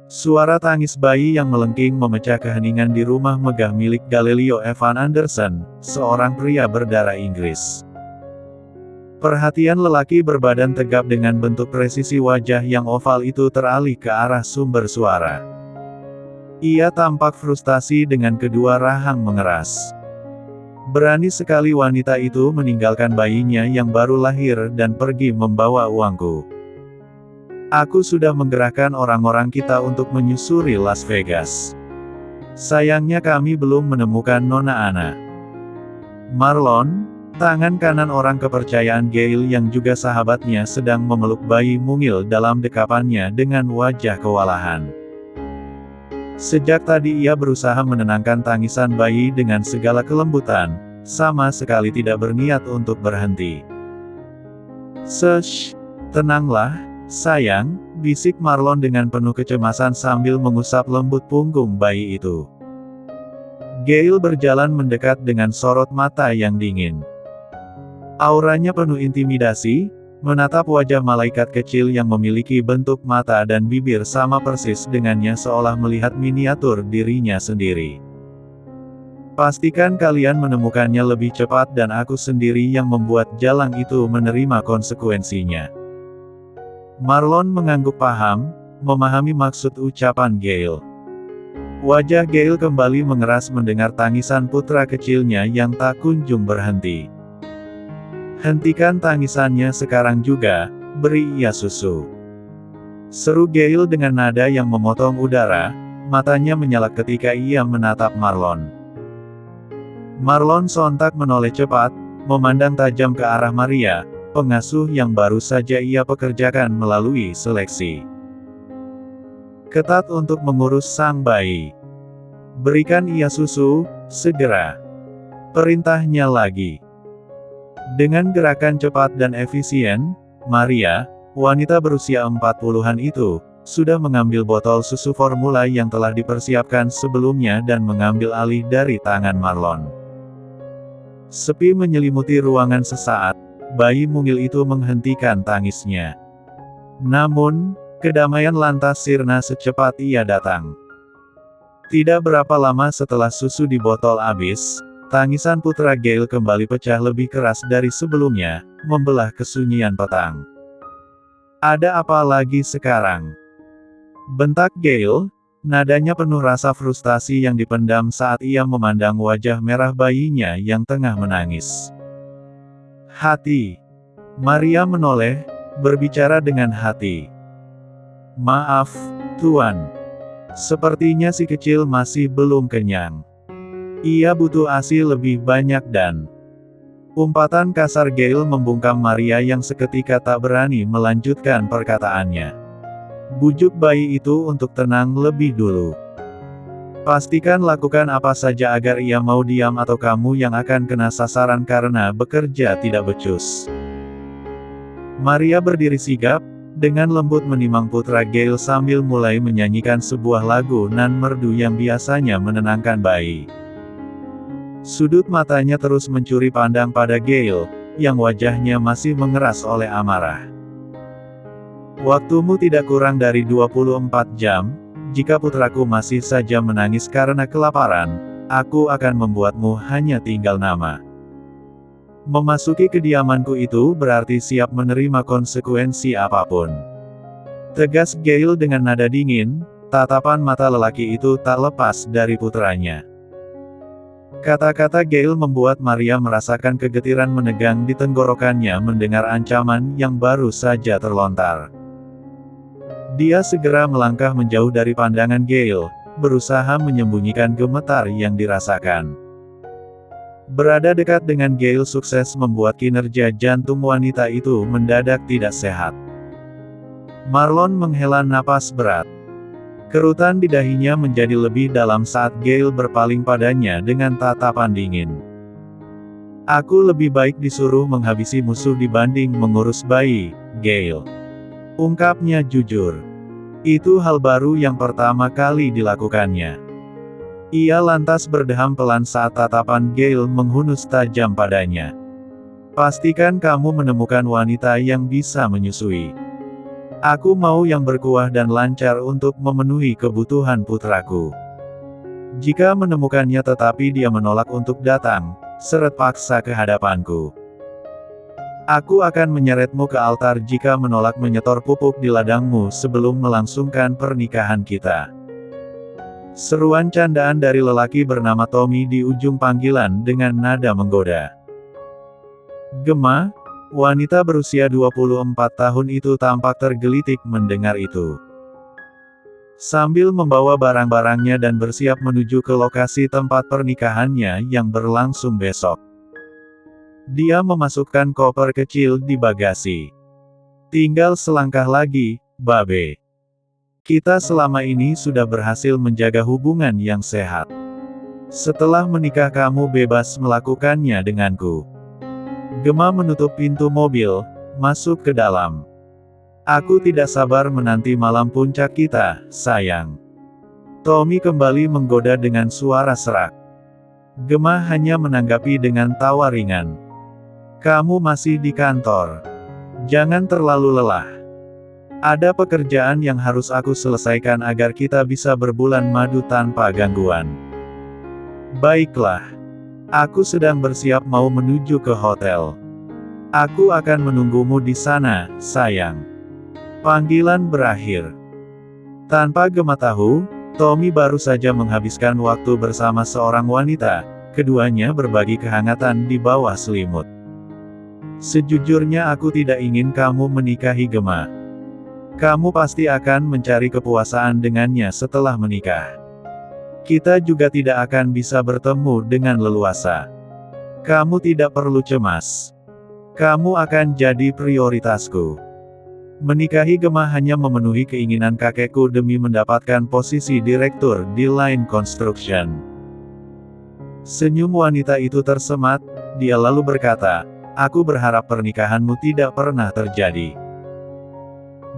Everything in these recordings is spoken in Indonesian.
Suara tangis bayi yang melengking memecah keheningan di rumah megah milik Galileo Evan Anderson, seorang pria berdarah Inggris. Perhatian lelaki berbadan tegap dengan bentuk presisi wajah yang oval itu teralih ke arah sumber suara. Ia tampak frustasi dengan kedua rahang mengeras. Berani sekali wanita itu meninggalkan bayinya yang baru lahir dan pergi membawa uangku. Aku sudah menggerakkan orang-orang kita untuk menyusuri Las Vegas. Sayangnya kami belum menemukan Nona Anna. Marlon, tangan kanan orang kepercayaan Gail yang juga sahabatnya sedang memeluk bayi mungil dalam dekapannya dengan wajah kewalahan. Sejak tadi ia berusaha menenangkan tangisan bayi dengan segala kelembutan, sama sekali tidak berniat untuk berhenti. "Shh, tenanglah, sayang," bisik Marlon dengan penuh kecemasan sambil mengusap lembut punggung bayi itu. Gail berjalan mendekat dengan sorot mata yang dingin. Auranya penuh intimidasi, menatap wajah malaikat kecil yang memiliki bentuk mata dan bibir sama persis dengannya seolah melihat miniatur dirinya sendiri. "Pastikan kalian menemukannya lebih cepat dan aku sendiri yang membuat jalang itu menerima konsekuensinya." Marlon mengangguk paham, memahami maksud ucapan Gail. Wajah Gail kembali mengeras mendengar tangisan putra kecilnya yang tak kunjung berhenti. "Hentikan tangisannya sekarang juga, beri ia susu," seru Gail dengan nada yang memotong udara, matanya menyala ketika ia menatap Marlon. Marlon sontak menoleh cepat, memandang tajam ke arah Maria, pengasuh yang baru saja ia pekerjakan melalui seleksi ketat untuk mengurus sang bayi. "Berikan ia susu, segera," perintahnya lagi. Dengan gerakan cepat dan efisien, Maria, wanita berusia 40-an itu, sudah mengambil botol susu formula yang telah dipersiapkan sebelumnya dan mengambil alih dari tangan Marlon. Sepi menyelimuti ruangan sesaat, bayi mungil itu menghentikan tangisnya. Namun, kedamaian lantas sirna secepat ia datang. Tidak berapa lama setelah susu di botol habis, tangisan putra Gail kembali pecah lebih keras dari sebelumnya, membelah kesunyian petang. "Ada apa lagi sekarang?" bentak Gail, nadanya penuh rasa frustasi yang dipendam saat ia memandang wajah merah bayinya yang tengah menangis. "Hati." Maria menoleh, berbicara dengan hati. "Maaf, Tuan. Sepertinya si kecil masih belum kenyang. Ia butuh ASI lebih banyak dan..." Umpatan kasar Gail membungkam Maria yang seketika tak berani melanjutkan perkataannya. "Bujuk bayi itu untuk tenang lebih dulu. Pastikan lakukan apa saja agar ia mau diam atau kamu yang akan kena sasaran karena bekerja tidak becus." Maria berdiri sigap, dengan lembut menimang putra Gail sambil mulai menyanyikan sebuah lagu nan merdu yang biasanya menenangkan bayi. Sudut matanya terus mencuri pandang pada Gail, yang wajahnya masih mengeras oleh amarah. "Waktumu tidak kurang dari 24 jam, jika putraku masih saja menangis karena kelaparan, aku akan membuatmu hanya tinggal nama. Memasuki kediamanku itu berarti siap menerima konsekuensi apapun." Tegas Gail dengan nada dingin, tatapan mata lelaki itu tak lepas dari putranya. Kata-kata Gail membuat Maria merasakan kegetiran menegang di tenggorokannya mendengar ancaman yang baru saja terlontar. Dia segera melangkah menjauh dari pandangan Gail, berusaha menyembunyikan gemetar yang dirasakan. Berada dekat dengan Gail sukses membuat kinerja jantung wanita itu mendadak tidak sehat. Marlon menghela napas berat. Kerutan di dahinya menjadi lebih dalam saat Gail berpaling padanya dengan tatapan dingin. "Aku lebih baik disuruh menghabisi musuh dibanding mengurus bayi, Gail," ungkapnya jujur. Itu hal baru yang pertama kali dilakukannya. Ia lantas berdeham pelan saat tatapan Gail menghunus tajam padanya. "Pastikan kamu menemukan wanita yang bisa menyusui." Aku mau yang berkuah dan lancar untuk memenuhi kebutuhan putraku. Jika menemukannya tetapi dia menolak untuk datang, seret paksa ke hadapanku. Aku akan menyeretmu ke altar jika menolak menyetor pupuk di ladangmu sebelum melangsungkan pernikahan kita. Seruan candaan dari lelaki bernama Tommy di ujung panggilan dengan nada menggoda. Gemma, wanita berusia 24 tahun itu tampak tergelitik mendengar itu. Sambil membawa barang-barangnya dan bersiap menuju ke lokasi tempat pernikahannya yang berlangsung besok. Dia memasukkan koper kecil di bagasi. Tinggal selangkah lagi, Babe. Kita selama ini sudah berhasil menjaga hubungan yang sehat. Setelah menikah kamu bebas melakukannya denganku. Gemma menutup pintu mobil, masuk ke dalam. Aku tidak sabar menanti malam puncak kita, sayang. Tommy kembali menggoda dengan suara serak. Gemma hanya menanggapi dengan tawa ringan. Kamu masih di kantor. Jangan terlalu lelah. Ada pekerjaan yang harus aku selesaikan agar kita bisa berbulan madu tanpa gangguan. Baiklah. Aku sedang bersiap mau menuju ke hotel. Aku akan menunggumu di sana, sayang. Panggilan berakhir. Tanpa Gemma tahu, Tommy baru saja menghabiskan waktu bersama seorang wanita, keduanya berbagi kehangatan di bawah selimut. Sejujurnya aku tidak ingin kamu menikahi Gemma. Kamu pasti akan mencari kepuasaan dengannya setelah menikah. Kita juga tidak akan bisa bertemu dengan leluasa. Kamu tidak perlu cemas. Kamu akan jadi prioritasku. Menikahi Gemma hanya memenuhi keinginan kakekku demi mendapatkan posisi direktur di Line Construction. Senyum wanita itu tersemat, dia lalu berkata, aku berharap pernikahanmu tidak pernah terjadi.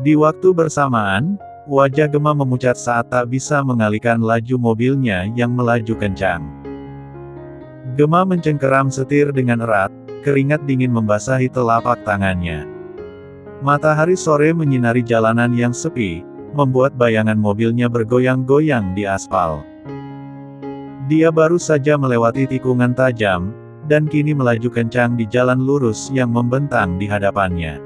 Di waktu bersamaan, wajah Gemma memucat saat tak bisa mengalihkan laju mobilnya yang melaju kencang. Gemma mencengkeram setir dengan erat, keringat dingin membasahi telapak tangannya. Matahari sore menyinari jalanan yang sepi, membuat bayangan mobilnya bergoyang-goyang di aspal. Dia baru saja melewati tikungan tajam, dan kini melaju kencang di jalan lurus yang membentang di hadapannya.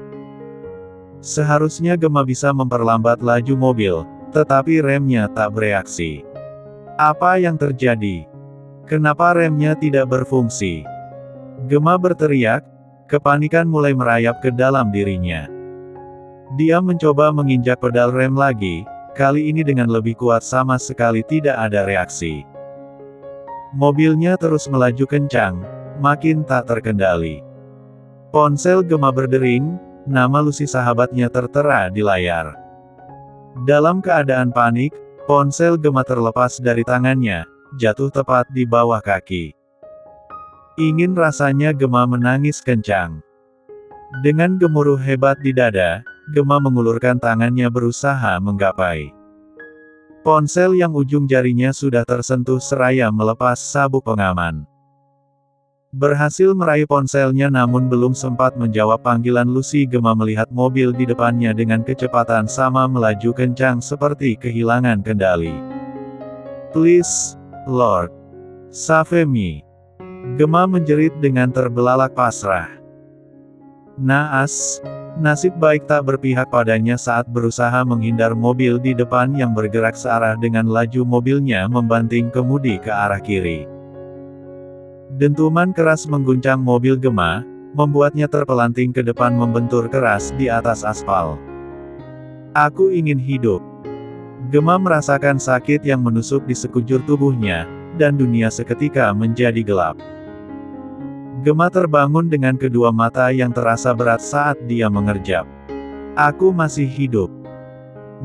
Seharusnya Gemma bisa memperlambat laju mobil, tetapi remnya tak bereaksi. Apa yang terjadi? Kenapa remnya tidak berfungsi? Gemma berteriak, kepanikan mulai merayap ke dalam dirinya. Dia mencoba menginjak pedal rem lagi, kali ini dengan lebih kuat sama sekali tidak ada reaksi. Mobilnya terus melaju kencang, makin tak terkendali. Ponsel Gemma berdering, nama Lucy sahabatnya tertera di layar. Dalam keadaan panik, ponsel Gemma terlepas dari tangannya, jatuh tepat di bawah kaki. Ingin rasanya Gemma menangis kencang. Dengan gemuruh hebat di dada, Gemma mengulurkan tangannya berusaha menggapai ponsel yang ujung jarinya sudah tersentuh seraya melepas sabuk pengaman. Berhasil meraih ponselnya namun belum sempat menjawab panggilan Lucy, Gemma melihat mobil di depannya dengan kecepatan sama melaju kencang seperti kehilangan kendali. Please, Lord. Save me. Gemma menjerit dengan terbelalak pasrah. Naas, nasib baik tak berpihak padanya saat berusaha menghindar mobil di depan yang bergerak searah dengan laju mobilnya membanting kemudi ke arah kiri. Dentuman keras mengguncang mobil Gemma, membuatnya terpelanting ke depan membentur keras di atas aspal. Aku ingin hidup. Gemma merasakan sakit yang menusuk di sekujur tubuhnya, dan dunia seketika menjadi gelap. Gemma terbangun dengan kedua mata yang terasa berat saat dia mengerjap. Aku masih hidup.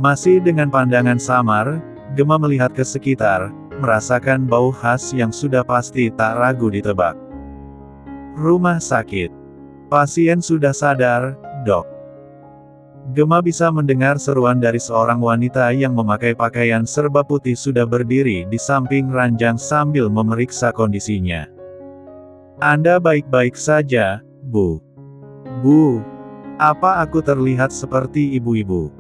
Masih dengan pandangan samar, Gemma melihat ke sekitar, merasakan bau khas yang sudah pasti tak ragu ditebak. Rumah sakit. Pasien sudah sadar, Dok. Gemma bisa mendengar seruan dari seorang wanita yang memakai pakaian serba putih sudah berdiri di samping ranjang sambil memeriksa kondisinya. Anda baik-baik saja, Bu? Bu, apa aku terlihat seperti ibu-ibu?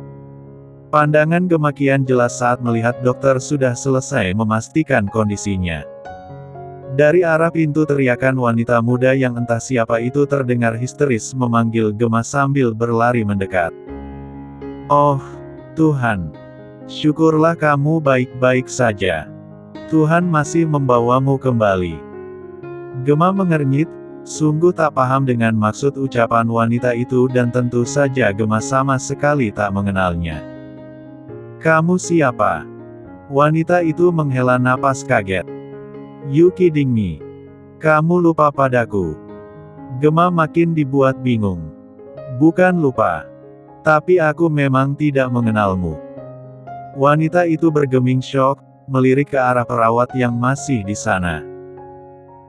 Pandangan Gema kian jelas saat melihat dokter sudah selesai memastikan kondisinya. Dari arah pintu teriakan wanita muda yang entah siapa itu terdengar histeris memanggil Gema sambil berlari mendekat. Oh, Tuhan. Syukurlah kamu baik-baik saja. Tuhan masih membawamu kembali. Gema mengernyit, sungguh tak paham dengan maksud ucapan wanita itu dan tentu saja Gema sama sekali tak mengenalnya. Kamu siapa? Wanita itu menghela napas kaget. You kidding me? Kamu lupa padaku? Gema makin dibuat bingung. Bukan lupa. Tapi aku memang tidak mengenalmu. Wanita itu bergeming syok, melirik ke arah perawat yang masih di sana.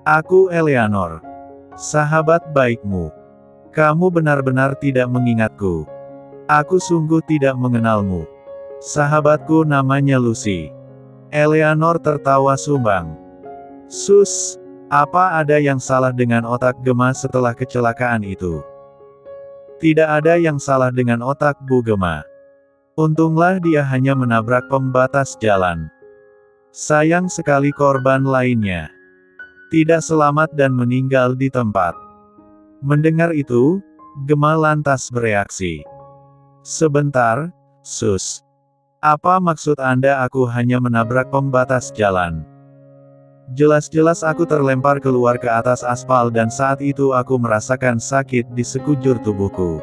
Aku Eleanor. Sahabat baikmu. Kamu benar-benar tidak mengingatku. Aku sungguh tidak mengenalmu. Sahabatku namanya Lucy. Eleanor tertawa sumbang. Sus, apa ada yang salah dengan otak Gema setelah kecelakaan itu? Tidak ada yang salah dengan otak Bu Gema. Untunglah dia hanya menabrak pembatas jalan. Sayang sekali korban lainnya tidak selamat dan meninggal di tempat. Mendengar itu, Gema lantas bereaksi. Sebentar, Sus. Apa maksud Anda aku hanya menabrak pembatas jalan? Jelas-jelas aku terlempar keluar ke atas aspal dan saat itu aku merasakan sakit di sekujur tubuhku.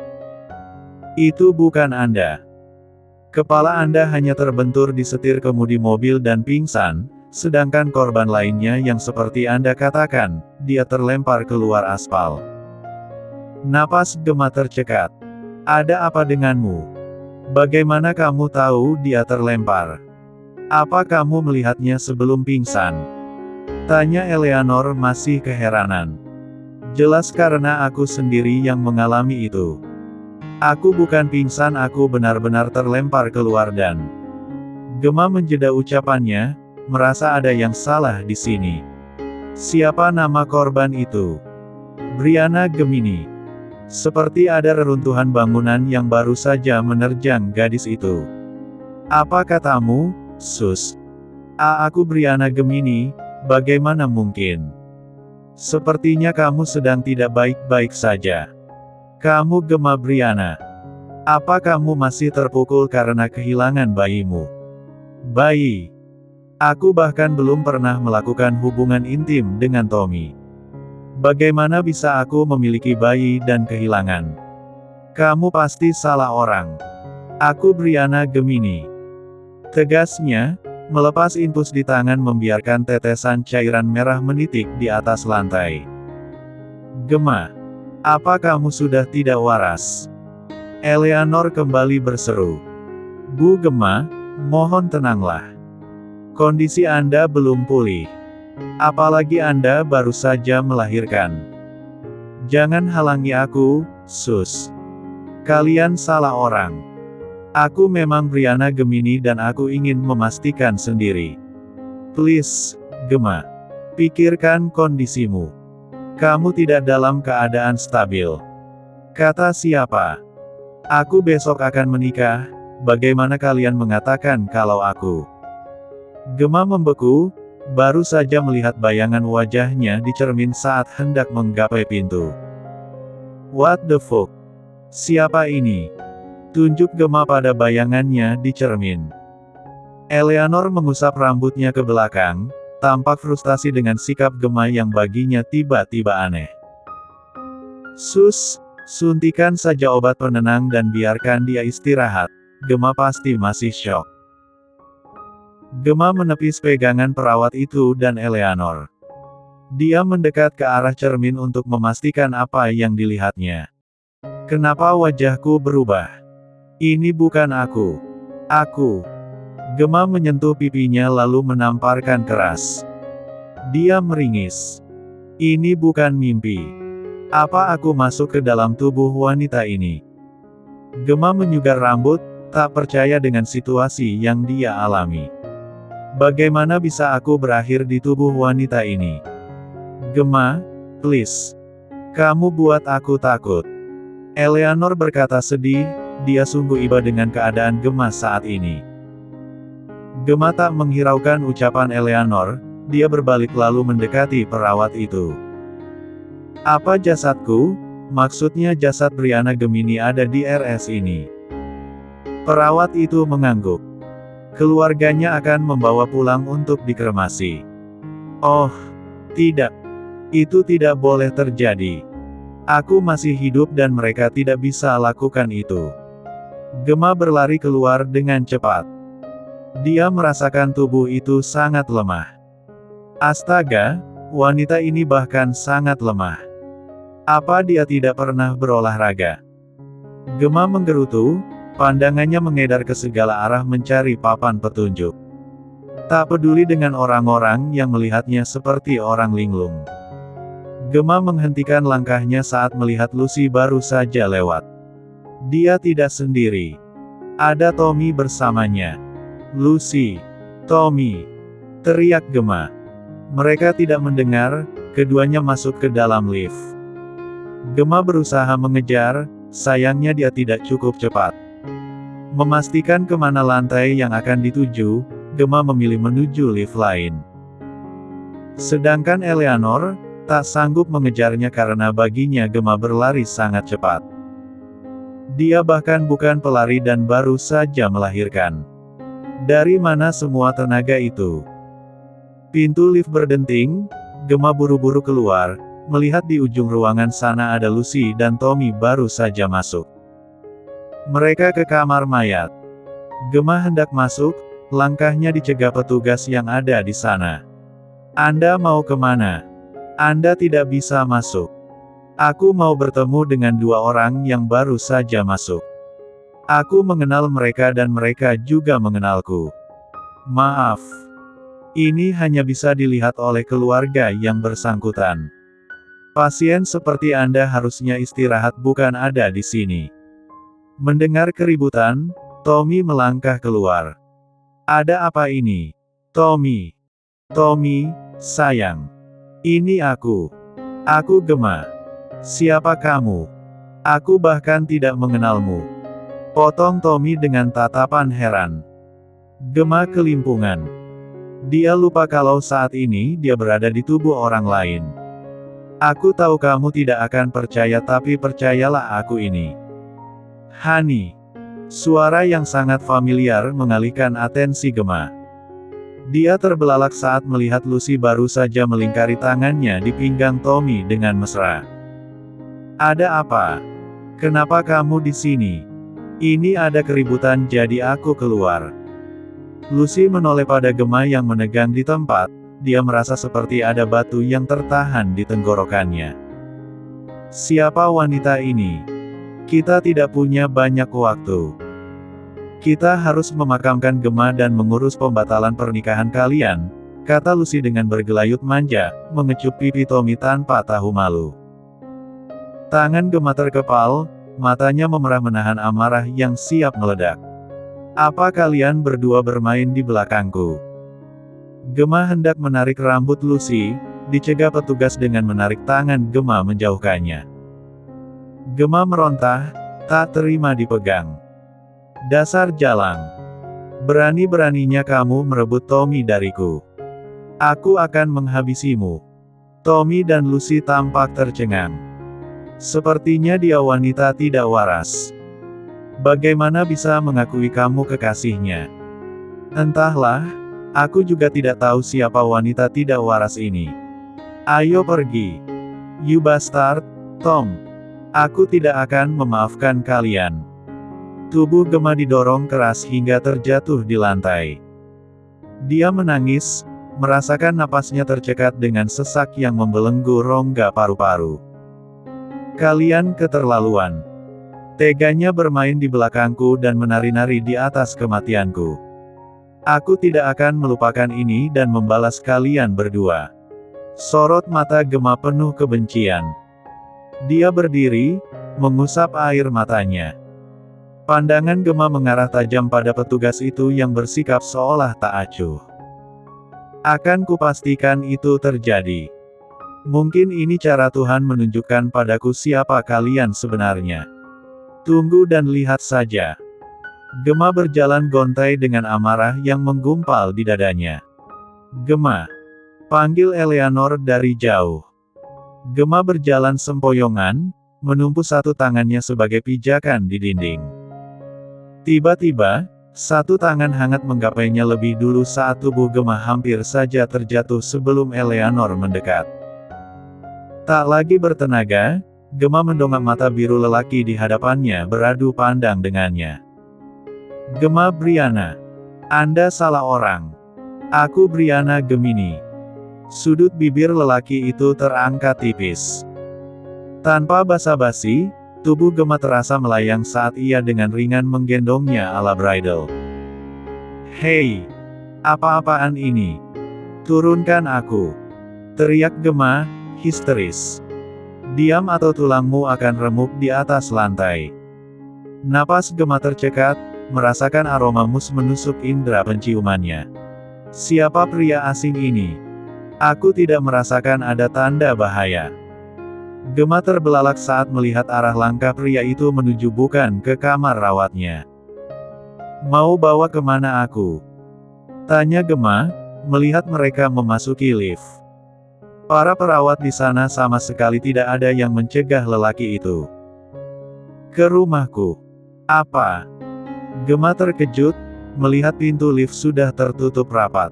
Itu bukan Anda. Kepala Anda hanya terbentur di setir kemudi mobil dan pingsan, sedangkan korban lainnya yang seperti Anda katakan, dia terlempar keluar aspal. Napas Gema tercekat. Ada apa denganmu? Bagaimana kamu tahu dia terlempar? Apa kamu melihatnya sebelum pingsan? Tanya Eleanor masih keheranan. Jelas karena aku sendiri yang mengalami itu. Aku bukan pingsan, aku benar-benar terlempar keluar dan... Gema menjeda ucapannya, merasa ada yang salah di sini. Siapa nama korban itu? Brianna Gemini. Seperti ada reruntuhan bangunan yang baru saja menerjang gadis itu. Apa katamu, Sus? Aku Brianna Gemini, bagaimana mungkin? Sepertinya kamu sedang tidak baik-baik saja. Kamu Gema Brianna. Apa kamu masih terpukul karena kehilangan bayimu? Bayi. Aku bahkan belum pernah melakukan hubungan intim dengan Tommy. Bagaimana bisa aku memiliki bayi dan kehilangan? Kamu pasti salah orang. Aku Brianna Gemini. Tegasnya, melepas infus di tangan membiarkan tetesan cairan merah menitik di atas lantai. Gema. Apa kamu sudah tidak waras? Eleanor kembali berseru. Bu Gema, mohon tenanglah. Kondisi Anda belum pulih. Apalagi Anda baru saja melahirkan. Jangan halangi aku, Sus. Kalian salah orang. Aku memang Brianna Gemini dan aku ingin memastikan sendiri. Please, Gema. Pikirkan kondisimu. Kamu tidak dalam keadaan stabil. Kata siapa? Aku besok akan menikah, bagaimana kalian mengatakan kalau aku? Gema membeku, baru saja melihat bayangan wajahnya di cermin saat hendak menggapai pintu. What the fuck? Siapa ini? Tunjuk Gema pada bayangannya di cermin. Eleanor mengusap rambutnya ke belakang, tampak frustasi dengan sikap Gema yang baginya tiba-tiba aneh. Sus, suntikan saja obat penenang dan biarkan dia istirahat. Gema pasti masih syok. Gema menepis pegangan perawat itu dan Eleanor. Dia mendekat ke arah cermin untuk memastikan apa yang dilihatnya. Kenapa wajahku berubah? Ini bukan aku. Aku. Gema menyentuh pipinya lalu menamparkan keras. Dia meringis. Ini bukan mimpi. Apa aku masuk ke dalam tubuh wanita ini? Gema menyugar rambut, tak percaya dengan situasi yang dia alami. Bagaimana bisa aku berakhir di tubuh wanita ini? Gema, please. Kamu buat aku takut. Eleanor berkata sedih, dia sungguh iba dengan keadaan Gema saat ini. Gema tak menghiraukan ucapan Eleanor, dia berbalik lalu mendekati perawat itu. Apa jasadku? Maksudnya jasad Brianna Gemini ada di RS ini. Perawat itu mengangguk. Keluarganya akan membawa pulang untuk dikremasi. Oh, tidak. Itu tidak boleh terjadi. Aku masih hidup dan mereka tidak bisa lakukan itu. Gema berlari keluar dengan cepat. Dia merasakan tubuh itu sangat lemah. Astaga, wanita ini bahkan sangat lemah. Apa dia tidak pernah berolahraga? Gema menggerutu, pandangannya mengedar ke segala arah mencari papan petunjuk. Tak peduli dengan orang-orang yang melihatnya seperti orang linglung. Gema menghentikan langkahnya saat melihat Lucy baru saja lewat. Dia tidak sendiri. Ada Tommy bersamanya. Lucy, Tommy, teriak Gema. Mereka tidak mendengar, keduanya masuk ke dalam lift. Gema berusaha mengejar, sayangnya dia tidak cukup cepat. Memastikan kemana lantai yang akan dituju, Gema memilih menuju lift lain. Sedangkan Eleanor, tak sanggup mengejarnya karena baginya Gema berlari sangat cepat. Dia bahkan bukan pelari dan baru saja melahirkan. Dari mana semua tenaga itu? Pintu lift berdenting, Gema buru-buru keluar, melihat di ujung ruangan sana ada Lucy dan Tommy baru saja masuk. Mereka ke kamar mayat. Gema hendak masuk, langkahnya dicegah petugas yang ada di sana. Anda mau kemana? Anda tidak bisa masuk. Aku mau bertemu dengan dua orang yang baru saja masuk. Aku mengenal mereka dan mereka juga mengenalku. Maaf. Ini hanya bisa dilihat oleh keluarga yang bersangkutan. Pasien seperti Anda harusnya istirahat bukan ada di sini. Mendengar keributan, Tommy melangkah keluar. Ada apa ini? Tommy. Tommy, sayang. Ini aku. Aku Gema. Siapa kamu? Aku bahkan tidak mengenalmu. Potong Tommy dengan tatapan heran. Gema kelimpungan. Dia lupa kalau saat ini dia berada di tubuh orang lain. Aku tahu kamu tidak akan percaya tapi percayalah aku ini. Honey. Suara yang sangat familiar mengalihkan atensi Gema. Dia terbelalak saat melihat Lucy baru saja melingkari tangannya di pinggang Tommy dengan mesra. Ada apa? Kenapa kamu di sini? Ini ada keributan jadi aku keluar. Lucy menoleh pada Gema yang menegang di tempat. Dia merasa seperti ada batu yang tertahan di tenggorokannya. Siapa wanita ini? Kita tidak punya banyak waktu. Kita harus memakamkan Gema dan mengurus pembatalan pernikahan kalian, kata Lucy dengan bergelayut manja, mengecup pipi Tommy tanpa tahu malu. Tangan Gema terkepal, matanya memerah menahan amarah yang siap meledak. Apa kalian berdua bermain di belakangku? Gema hendak menarik rambut Lucy, dicegah petugas dengan menarik tangan Gema menjauhkannya. Gema merontah, tak terima dipegang. Dasar jalang. Berani-beraninya kamu merebut Tommy dariku. Aku akan menghabisimu. Tommy dan Lucy tampak tercengang. Sepertinya dia wanita tidak waras. Bagaimana bisa mengakui kamu kekasihnya? Entahlah, aku juga tidak tahu siapa wanita tidak waras ini. Ayo pergi. You bastard, Tom. Aku tidak akan memaafkan kalian. Tubuh Gema didorong keras hingga terjatuh di lantai. Dia menangis, merasakan napasnya tercekat dengan sesak yang membelenggu rongga paru-paru. Kalian keterlaluan. Teganya bermain di belakangku dan menari-nari di atas kematianku. Aku tidak akan melupakan ini dan membalas kalian berdua. Sorot mata Gema penuh kebencian. Dia berdiri, mengusap air matanya. Pandangan Gema mengarah tajam pada petugas itu yang bersikap seolah tak acuh. Akan kupastikan itu terjadi. Mungkin ini cara Tuhan menunjukkan padaku siapa kalian sebenarnya. Tunggu dan lihat saja. Gemma berjalan gontai dengan amarah yang menggumpal di dadanya. Gemma, panggil Eleanor dari jauh. Gemma berjalan sempoyongan, menumpu satu tangannya sebagai pijakan di dinding. Tiba-tiba, satu tangan hangat menggapainya lebih dulu saat tubuh Gemma hampir saja terjatuh sebelum Eleanor mendekat. Tak lagi bertenaga, Gemma mendongak mata biru lelaki di hadapannya beradu pandang dengannya. Gemma Brianna. Anda salah orang. Aku Brianna Gemini. Sudut bibir lelaki itu terangkat tipis. Tanpa basa-basi, tubuh Gemma terasa melayang saat ia dengan ringan menggendongnya ala bridal. Hei! Apa-apaan ini? Turunkan aku! Teriak Gemma, histeris. Diam atau tulangmu akan remuk di atas lantai. Napas Gemma tercekat, merasakan aroma mus menusuk indera penciumannya. Siapa pria asing ini? Aku tidak merasakan ada tanda bahaya. Gemma terbelalak saat melihat arah langkah pria itu menuju bukan ke kamar rawatnya. Mau bawa kemana aku? Tanya Gemma, melihat mereka memasuki lift. Para perawat di sana sama sekali tidak ada yang mencegah lelaki itu. Ke rumahku. Apa? Gemma terkejut, melihat pintu lift sudah tertutup rapat.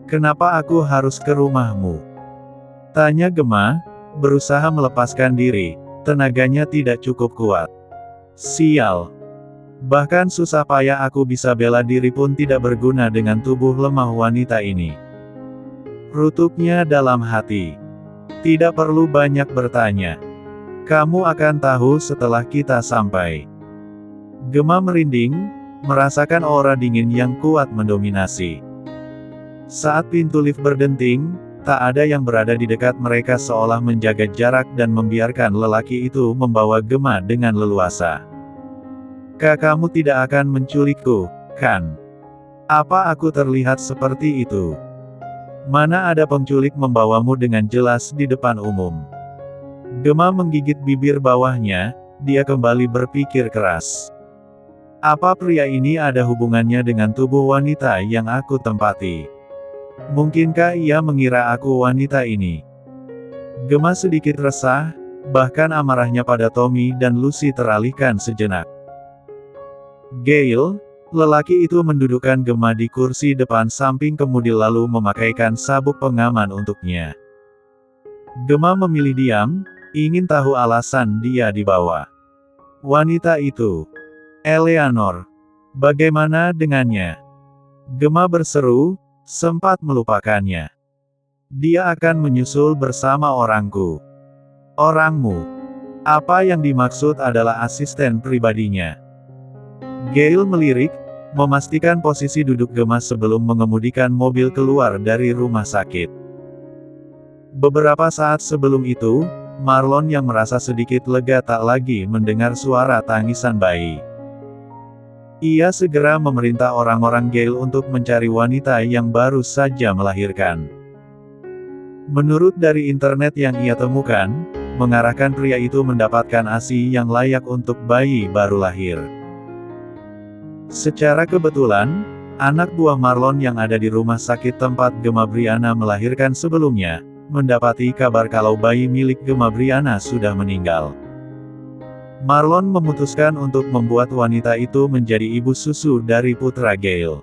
Kenapa aku harus ke rumahmu? Tanya Gemma, berusaha melepaskan diri, tenaganya tidak cukup kuat. Sial. Bahkan susah payah aku bisa bela diri pun tidak berguna dengan tubuh lemah wanita ini. Rutuknya dalam hati. Tidak perlu banyak bertanya. Kamu akan tahu setelah kita sampai. Gemma merinding, merasakan aura dingin yang kuat mendominasi. Saat pintu lift berdenting, tak ada yang berada di dekat mereka seolah menjaga jarak dan membiarkan lelaki itu membawa Gemma dengan leluasa. Kamu tidak akan menculikku, kan? Apa aku terlihat seperti itu? Mana ada penculik membawamu dengan jelas di depan umum? Gemma menggigit bibir bawahnya, dia kembali berpikir keras. Apa pria ini ada hubungannya dengan tubuh wanita yang aku tempati? Mungkinkah ia mengira aku wanita ini? Gemma sedikit resah, bahkan amarahnya pada Tommy dan Lucy teralihkan sejenak. Gail, lelaki itu mendudukkan Gemma di kursi depan samping kemudi lalu memakaikan sabuk pengaman untuknya. Gemma memilih diam, ingin tahu alasan dia dibawa. Wanita itu, Eleanor. Bagaimana dengannya? Gemma berseru, sempat melupakannya. Dia akan menyusul bersama orangku. Orangmu. Apa yang dimaksud adalah asisten pribadinya. Gail melirik, memastikan posisi duduk Gemma sebelum mengemudikan mobil keluar dari rumah sakit. Beberapa saat sebelum itu, Marlon yang merasa sedikit lega tak lagi mendengar suara tangisan bayi. Ia segera memerintah orang-orang Gail untuk mencari wanita yang baru saja melahirkan. Menurut dari internet yang ia temukan, mengarahkan pria itu mendapatkan ASI yang layak untuk bayi baru lahir. Secara kebetulan, anak buah Marlon yang ada di rumah sakit tempat Gemma Brianna melahirkan sebelumnya, mendapati kabar kalau bayi milik Gemma Brianna sudah meninggal. Marlon memutuskan untuk membuat wanita itu menjadi ibu susu dari putra Gail.